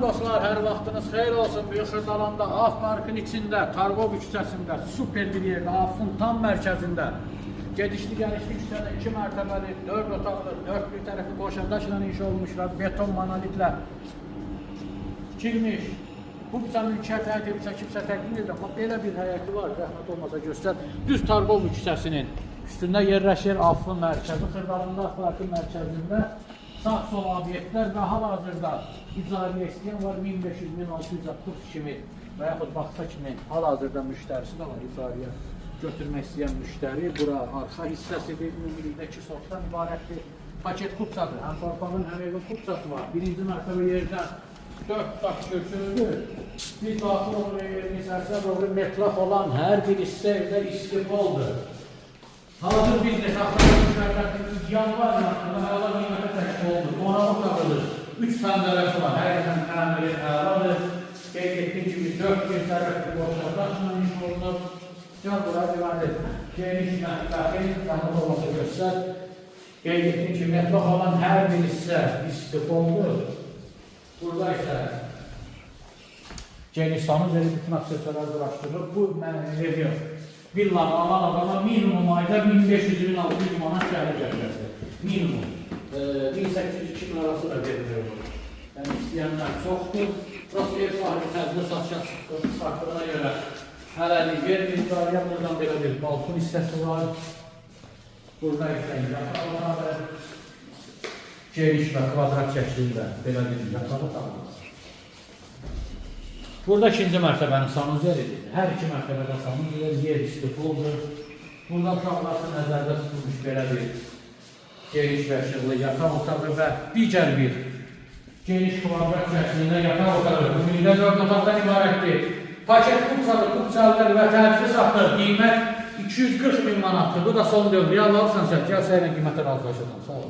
Salam dostlar, hər vaxtınız xeyir olsun. Büyük Xırdalanda Af Parkın içində, Targov küçəsində, super bir yerdə, Afın tam mərkəzində gedişli gəlişli küçədə 2 mərtəbəli, 4 otaqlı, 4 bir tərəfli qoşadaşla inşa olmuşlar, beton monolitlə tikilmiş. Bu küçə mülkiyyət həyəti çəkibsə təqdim edir. Belə bir həyəti var, rəhmət olmasa göstər. Düz Targov küçəsinin üstündə yerləşir Afın mərkəzi, Xırdalanda Af Parkın mərkəzində. Sağ-sol obyektlər və hal-hazırda icarəyə istəyən var 1500-1660 kimi və yaxud baxsa kimi hal-hazırda müştərisi də var icarəyə götürmək istəyən müştəri. Bura arxa hissəsidir, ümumilikdə 2 sotdan ibarətdir. Paket kupçadır, həm torpağın, həm evin kupçası var. Birinci mərtəbə yerdən 4 daş götürülür. Biz daxil olur yerin içərisinə doğru metlaq olan hər bir hissə evdə istiqboldur. Hazır biznes axtarış şirkətinin yan var yanında hələ qiymətə təşkil olunur. Qonaq otağıdır. 3 pəncərəsi var. Həqiqətən təmiri əladır. Qeyd etdiyim kimi 4 bir tərəfli boşlardaşla inşa olunur. Can bura divardır. Geniş mətbəxin tanımlı olması göstər. Qeyd etdiyim kimi metlaq olan hər bir hissə istiqboldur. Burada isə geniş sanız evi bütün aksesuarlar uğraşdırılır. Bu mənə ev yox. Villanı alan adama minimum ayda 1500-1600 manat gəlir gəlir. Minimum. 1800-2000 arası da verilir. Yəni istəyənlər çoxdur. Burası ev sahibi təzdə satışa çıxdığına görə hələlik vermir. İdarəyə buradan belə bir balkon hissəsi var. Burada isə yatağı otağı geniş və kvadrat şəklində belə bir yatağı otağı var. Burada ikinci mərtəbənin sanuzelidir. Hər iki mərtəbədə sanuzel, yer istiqboldur. Burada uşaqlar nəzərdə tutulmuş belə bir geniş və işıqlı yataq otağı və digər bir geniş kvadrat şəklində yataq otağı. Ümumilikdə 4 otaqdan ibarətdir. Paket kupçadır, kupçalıdır və təcili satılır. Qiymət 240 min manatdır. Bu da son dövr. Reallarsansa, gəl səylə qiymətə razılaşacaq. Sağ olun.